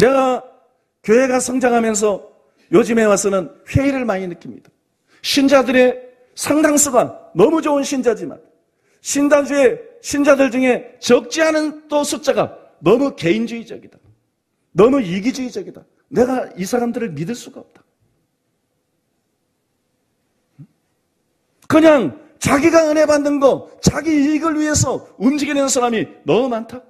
내가 교회가 성장하면서 요즘에 와서는 회의를 많이 느낍니다. 신자들의 상당수가 너무 좋은 신자지만 신자들 중에 적지 않은 또 숫자가 너무 개인주의적이다. 너무 이기주의적이다. 내가 이 사람들을 믿을 수가 없다. 그냥 자기가 은혜 받는 거, 자기 이익을 위해서 움직이는 사람이 너무 많다.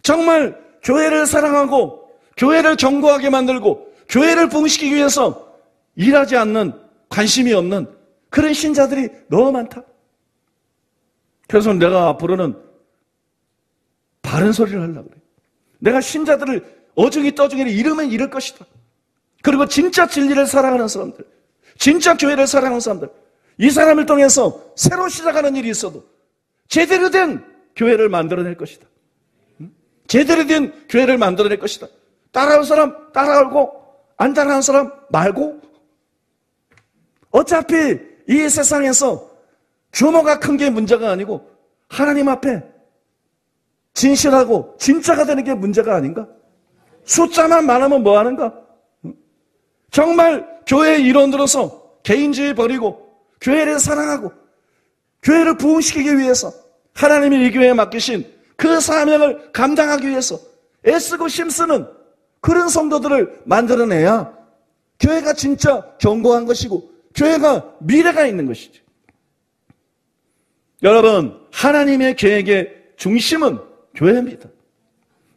정말 교회를 사랑하고 교회를 견고하게 만들고 교회를 부흥시키기 위해서 일하지 않는, 관심이 없는 그런 신자들이 너무 많다. 그래서 내가 앞으로는 바른 소리를 하려고 그래. 내가 신자들을 어중이 떠중이를 이루면 이룰 것이다. 그리고 진짜 진리를 사랑하는 사람들, 진짜 교회를 사랑하는 사람들, 이 사람을 통해서 새로 시작하는 일이 있어도 제대로 된 교회를 만들어낼 것이다. 제대로 된 교회를 만들어낼 것이다. 따라올 사람 따라오고 안 따라하는 사람 말고. 어차피 이 세상에서 규모가 큰 게 문제가 아니고 하나님 앞에 진실하고 진짜가 되는 게 문제가 아닌가? 숫자만 많으면 뭐 하는가? 정말 교회의 일원으로서 개인주의 버리고 교회를 사랑하고 교회를 부흥시키기 위해서 하나님이 이 교회에 맡기신 그 사명을 감당하기 위해서 애쓰고 힘쓰는 그런 성도들을 만들어내야 교회가 진짜 견고한 것이고 교회가 미래가 있는 것이지. 여러분, 하나님의 계획의 중심은 교회입니다.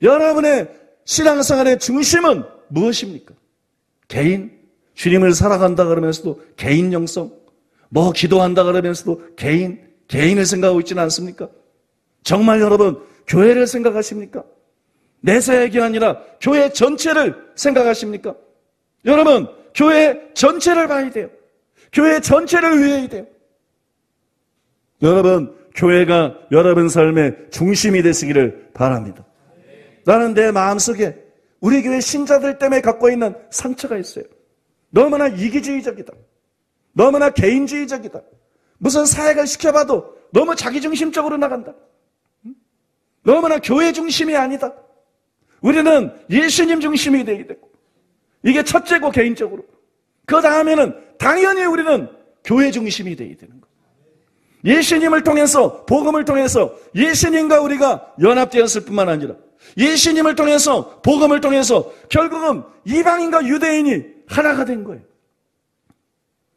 여러분의 신앙생활의 중심은 무엇입니까? 개인, 주님을 살아간다 그러면서도 개인 영성, 뭐 기도한다 그러면서도 개인을 생각하고 있지는 않습니까? 정말 여러분, 교회를 생각하십니까? 내세에게 아니라 교회 전체를 생각하십니까? 여러분, 교회 전체를 봐야 돼요. 교회 전체를 위해야 돼요. 여러분, 교회가 여러분 삶의 중심이 되시기를 바랍니다. 나는 내 마음속에 우리 교회 신자들 때문에 갖고 있는 상처가 있어요. 너무나 이기주의적이다. 너무나 개인주의적이다. 무슨 사역을 시켜봐도 너무 자기중심적으로 나간다. 너무나 교회 중심이 아니다. 우리는 예수님 중심이 되게 되고 이게 첫째고 개인적으로. 그 다음에는 당연히 우리는 교회 중심이 되게 되는 거예요. 예수님을 통해서, 복음을 통해서 예수님과 우리가 연합되었을 뿐만 아니라 예수님을 통해서, 복음을 통해서 결국은 이방인과 유대인이 하나가 된 거예요.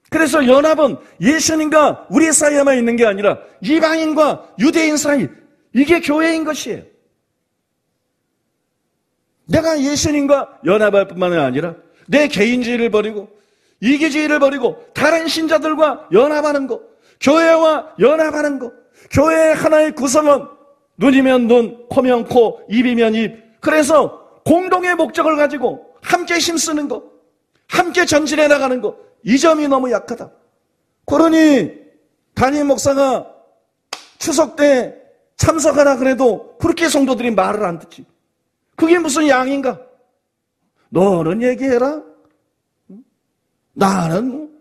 그래서 연합은 예수님과 우리 사이에만 있는 게 아니라 이방인과 유대인 사이, 이게 교회인 것이에요. 내가 예수님과 연합할 뿐만 아니라 내 개인주의를 버리고 이기주의를 버리고 다른 신자들과 연합하는 것, 교회와 연합하는 것, 교회의 하나의 구성은 눈이면 눈, 코면 코, 입이면 입. 그래서 공동의 목적을 가지고 함께 힘쓰는 것, 함께 전진해 나가는 것, 이 점이 너무 약하다. 그러니 담임 목사가 추석 때 참석하라 그래도 그렇게 성도들이 말을 안 듣지. 그게 무슨 양인가? 너는 얘기해라. 나는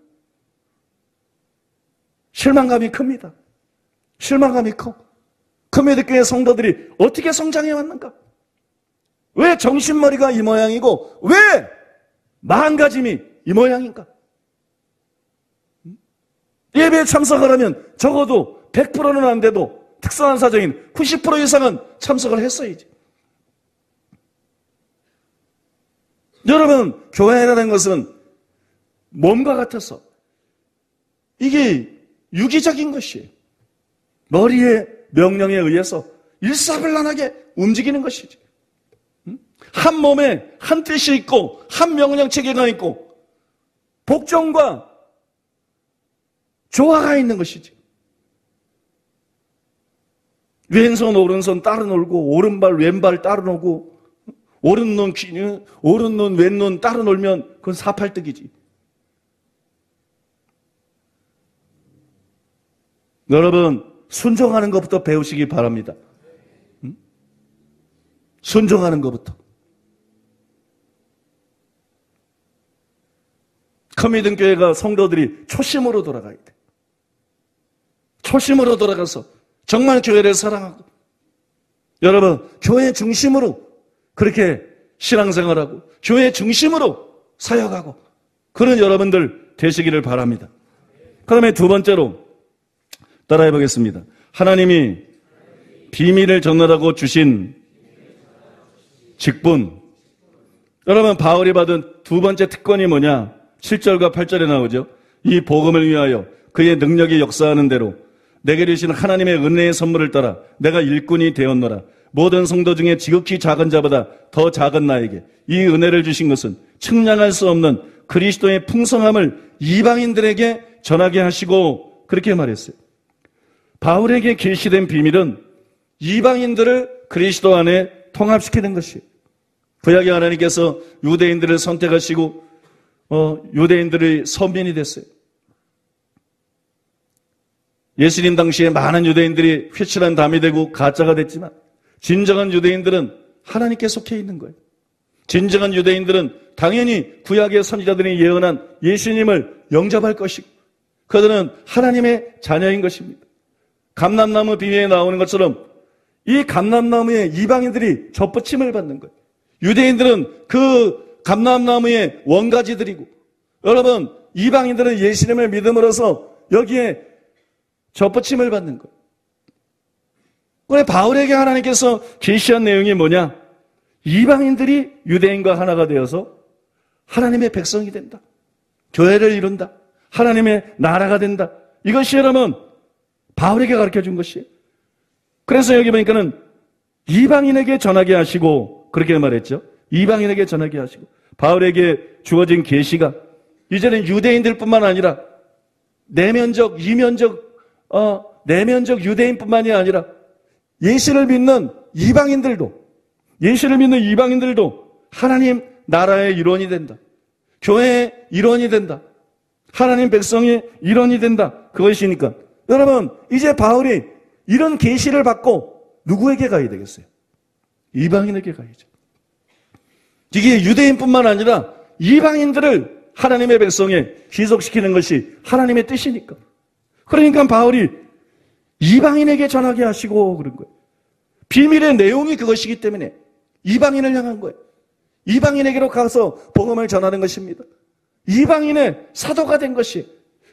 실망감이 큽니다. 실망감이 커. 커뮤니티교회 성도들이 어떻게 성장해 왔는가? 왜 정신머리가 이 모양이고 왜 마음가짐이 이 모양인가? 예배에 참석하려면 적어도 100%는 안 돼도 특성한 사정인 90% 이상은 참석을 했어야지. 여러분, 교회라는 것은 몸과 같아서 이게 유기적인 것이에요. 머리의 명령에 의해서 일사불란하게 움직이는 것이지. 한 몸에 한 뜻이 있고 한 명령 체계가 있고 복종과 조화가 있는 것이지. 왼손 오른손 따로 놀고 오른발 왼발 따로 놀고 오른눈 왼눈 따로 놀면 그건 사팔뜨기지. 여러분, 순종하는 것부터 배우시기 바랍니다. 순종하는 것부터. 커미든 교회가 성도들이 초심으로 돌아가야 돼. 초심으로 돌아가서 정말 교회를 사랑하고, 여러분, 교회 중심으로 그렇게 신앙생활하고 교회 중심으로 사역하고 그런 여러분들 되시기를 바랍니다. 그다음에 두 번째로 따라해 보겠습니다. 하나님이 비밀을 전하라고 주신 직분. 여러분, 바울이 받은 두 번째 특권이 뭐냐? 7절과 8절에 나오죠. 이 복음을 위하여 그의 능력이 역사하는 대로 내게 주신 하나님의 은혜의 선물을 따라 내가 일꾼이 되었노라. 모든 성도 중에 지극히 작은 자보다 더 작은 나에게 이 은혜를 주신 것은 측량할 수 없는 그리스도의 풍성함을 이방인들에게 전하게 하시고, 그렇게 말했어요. 바울에게 계시된 비밀은 이방인들을 그리스도 안에 통합시키는 것이에요. 구약의 하나님께서 유대인들을 선택하시고 유대인들의 선민이 됐어요. 예수님 당시에 많은 유대인들이 회칠한 담이 되고 가짜가 됐지만 진정한 유대인들은 하나님께 속해 있는 거예요. 진정한 유대인들은 당연히 구약의 선지자들이 예언한 예수님을 영접할 것이고 그들은 하나님의 자녀인 것입니다. 감람나무 비유에 나오는 것처럼 이 감람나무에 이방인들이 접붙임을 받는 거예요. 유대인들은 그 감람나무의 원가지들이고, 여러분, 이방인들은 예수님을 믿음으로써 여기에 접붙임을 받는 거예요. 그래, 바울에게 하나님께서 계시한 내용이 뭐냐? 이방인들이 유대인과 하나가 되어서 하나님의 백성이 된다. 교회를 이룬다. 하나님의 나라가 된다. 이것이 여러분 바울에게 가르쳐준 것이에요. 그래서 여기 보니까는 이방인에게 전하게 하시고, 그렇게 말했죠. 이방인에게 전하게 하시고, 바울에게 주어진 계시가 이제는 유대인들뿐만 아니라 내면적 유대인뿐만이 아니라 예수를 믿는 이방인들도 하나님 나라의 일원이 된다. 교회의 일원이 된다. 하나님 백성의 일원이 된다. 그것이니까 여러분, 이제 바울이 이런 계시를 받고 누구에게 가야 되겠어요? 이방인에게 가야죠. 이게 유대인뿐만 아니라 이방인들을 하나님의 백성에 귀속시키는 것이 하나님의 뜻이니까. 그러니까 바울이 이방인에게 전하게 하시고 그런 거예요. 비밀의 내용이 그것이기 때문에 이방인을 향한 거예요. 이방인에게로 가서 복음을 전하는 것입니다. 이방인의 사도가 된 것이,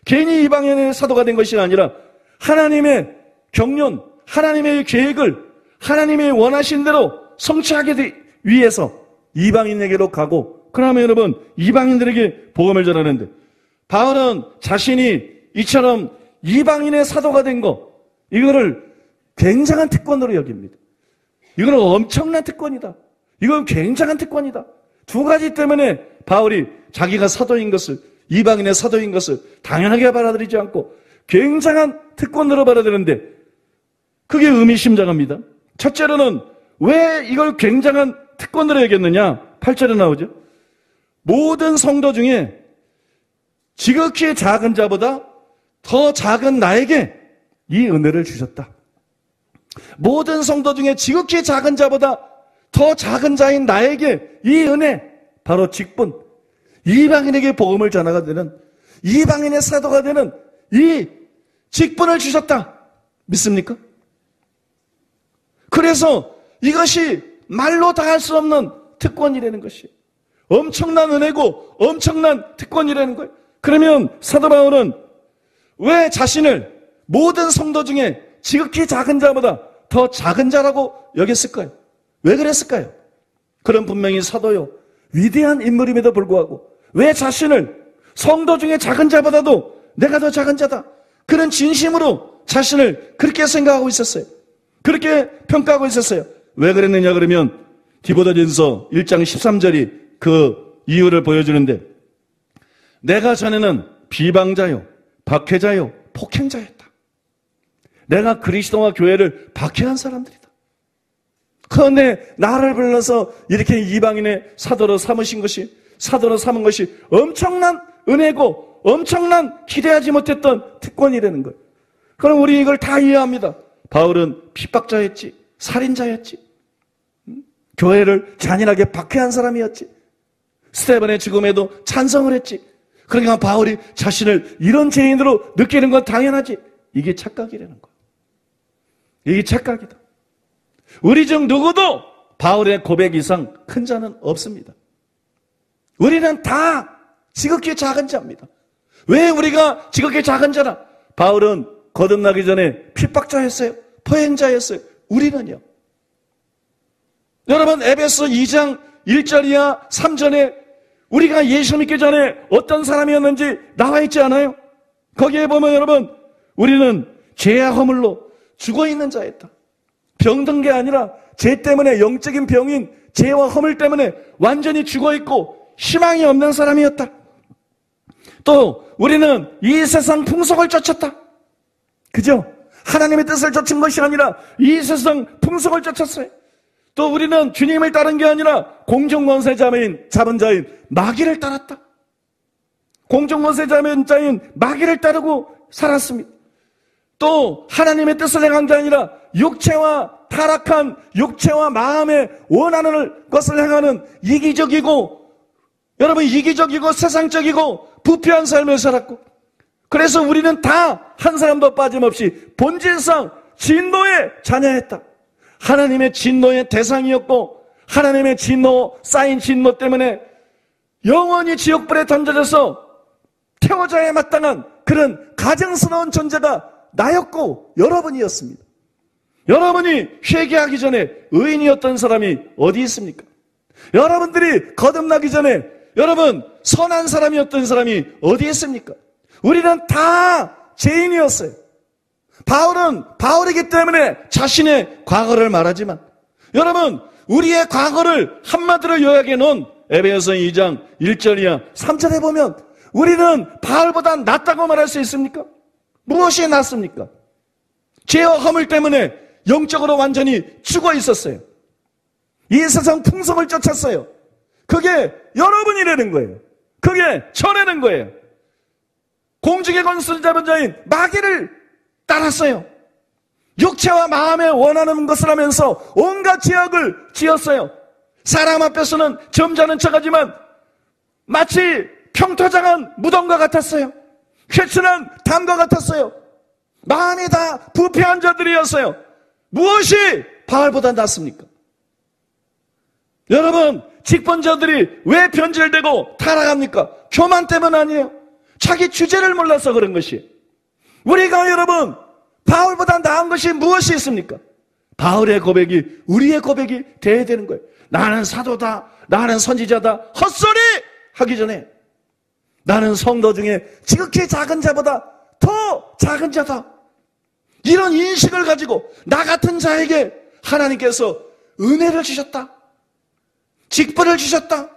괜히 이방인의 사도가 된 것이 아니라 하나님의 경륜, 하나님의 계획을 하나님의 원하신 대로 성취하기 위해서 이방인에게로 가고, 그러면 여러분 이방인들에게 복음을 전하는데, 바울은 자신이 이처럼 이방인의 사도가 된 거, 이거를 굉장한 특권으로 여깁니다. 이거는 엄청난 특권이다. 이건 굉장한 특권이다. 두 가지 때문에 바울이 자기가 사도인 것을, 이방인의 사도인 것을 당연하게 받아들이지 않고 굉장한 특권으로 받아들이는데, 그게 의미심장합니다. 첫째로는 왜 이걸 굉장한 특권으로 여겼느냐? 8절에 나오죠. 모든 성도 중에 지극히 작은 자보다 더 작은 나에게 이 은혜를 주셨다. 모든 성도 중에 지극히 작은 자보다 더 작은 자인 나에게 이 은혜, 바로 직분, 이방인에게 복음을 전하가 되는, 이방인의 사도가 되는 이 직분을 주셨다. 믿습니까? 그래서 이것이 말로 다 할 수 없는 특권이라는 것이, 엄청난 은혜고 엄청난 특권이라는 거예요. 그러면 사도 바울은 왜 자신을 모든 성도 중에 지극히 작은 자보다 더 작은 자라고 여겼을까요? 왜 그랬을까요? 그런 분명히 사도요, 위대한 인물임에도 불구하고 왜 자신을 성도 중에 작은 자보다도 내가 더 작은 자다, 그런 진심으로 자신을 그렇게 생각하고 있었어요. 그렇게 평가하고 있었어요. 왜 그랬느냐 그러면 디모데전서 1장 13절이 그 이유를 보여주는데, 내가 전에는 비방자요, 박해자요, 폭행자였다. 내가 그리스도와 교회를 박해한 사람들이다. 그런데 나를 불러서 이렇게 이방인의 사도로 삼은 것이 엄청난 은혜고 엄청난 기대하지 못했던 특권이라는 거예요. 그럼 우리 이걸 다 이해합니다. 바울은 핍박자였지, 살인자였지, 교회를 잔인하게 박해한 사람이었지, 스데반의 죽음에도 찬성을 했지. 그러니까 바울이 자신을 이런 죄인으로 느끼는 건 당연하지. 이게 착각이라는 거예요. 이게 착각이다. 우리 중 누구도 바울의 고백 이상 큰 자는 없습니다. 우리는 다 지극히 작은 자입니다. 왜 우리가 지극히 작은 자나? 바울은 거듭나기 전에 핍박자였어요. 포행자였어요. 우리는요. 여러분, 에베소 2장 1절이야 3절에 우리가 예수 믿기 전에 어떤 사람이었는지 나와 있지 않아요? 거기에 보면 여러분, 우리는 죄와 허물로 죽어있는 자였다. 병든 게 아니라 죄 때문에, 영적인 병인 죄와 허물 때문에 완전히 죽어있고 희망이 없는 사람이었다. 또 우리는 이 세상 풍속을 쫓았다. 그죠? 하나님의 뜻을 쫓은 것이 아니라 이 세상 풍속을 쫓았어요. 또 우리는 주님을 따른 게 아니라 공중권세 잡은 자인 마귀를 따랐다. 공중권세 잡은 자인 마귀를 따르고 살았습니다. 또 하나님의 뜻을 행한 게 아니라 육체와 타락한 육체와 마음에 원하는 것을 행하는 이기적이고 세상적이고 부패한 삶을 살았고, 그래서 우리는 다 한 사람도 빠짐없이 본질상 진노의 자녀였다. 하나님의 진노의 대상이었고, 하나님의 쌓인 진노 때문에 영원히 지옥불에 던져져서 태워져야 마땅한 그런 가증스러운 존재가 나였고 여러분이었습니다. 여러분이 회개하기 전에 의인이었던 사람이 어디 있습니까? 여러분들이 거듭나기 전에 여러분 선한 사람이었던 사람이 어디 있습니까? 우리는 다 죄인이었어요. 바울은 바울이기 때문에 자신의 과거를 말하지만, 여러분 우리의 과거를 한마디로 요약해 놓은 에베소 2장 1절이야 3절에 보면 우리는 바울보다 낫다고 말할 수 있습니까? 무엇이 낫습니까? 죄와 허물 때문에 영적으로 완전히 죽어 있었어요. 이 세상 풍속을 쫓았어요. 그게 여러분이라는 거예요. 그게 저라는 거예요. 공중의 권세를 잡은 자인 마귀를 따랐어요. 육체와 마음에 원하는 것을 하면서 온갖 죄악을 지었어요. 사람 앞에서는 점잖은 척하지만 마치 평토장한 무덤과 같았어요. 회춘한 담과 같았어요. 마음이 다 부패한 자들이었어요. 무엇이 바울보다 낫습니까? 여러분, 직분자들이 왜 변질되고 타락합니까? 교만 때문 아니에요. 자기 주제를 몰라서 그런 것이에요. 우리가 여러분 바울보다 나은 것이 무엇이 있습니까? 바울의 고백이 우리의 고백이 돼야 되는 거예요. 나는 사도다, 나는 선지자다, 헛소리 하기 전에 나는 성도 중에 지극히 작은 자보다 더 작은 자다, 이런 인식을 가지고 나 같은 자에게 하나님께서 은혜를 주셨다, 직분을 주셨다,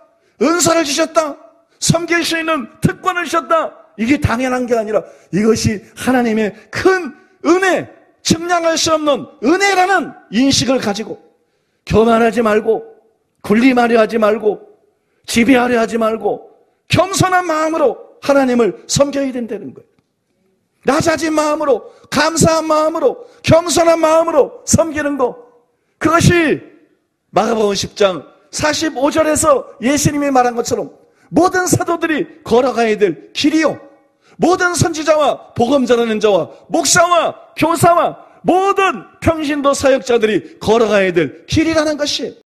은사를 주셨다, 섬길 수 있는 특권을 주셨다. 이게 당연한 게 아니라 이것이 하나님의 큰 은혜, 측량할 수 없는 은혜라는 인식을 가지고 교만하지 말고, 군림하려 하지 말고, 지배하려 하지 말고 겸손한 마음으로 하나님을 섬겨야 된다는 거예요. 낮아진 마음으로, 감사한 마음으로, 겸손한 마음으로 섬기는 것, 그것이 마가복음 10장 45절에서 예수님이 말한 것처럼 모든 사도들이 걸어가야 될 길이요, 모든 선지자와 복음 전하는 자와 목사와 교사와 모든 평신도 사역자들이 걸어가야 될 길이라는 것이에요.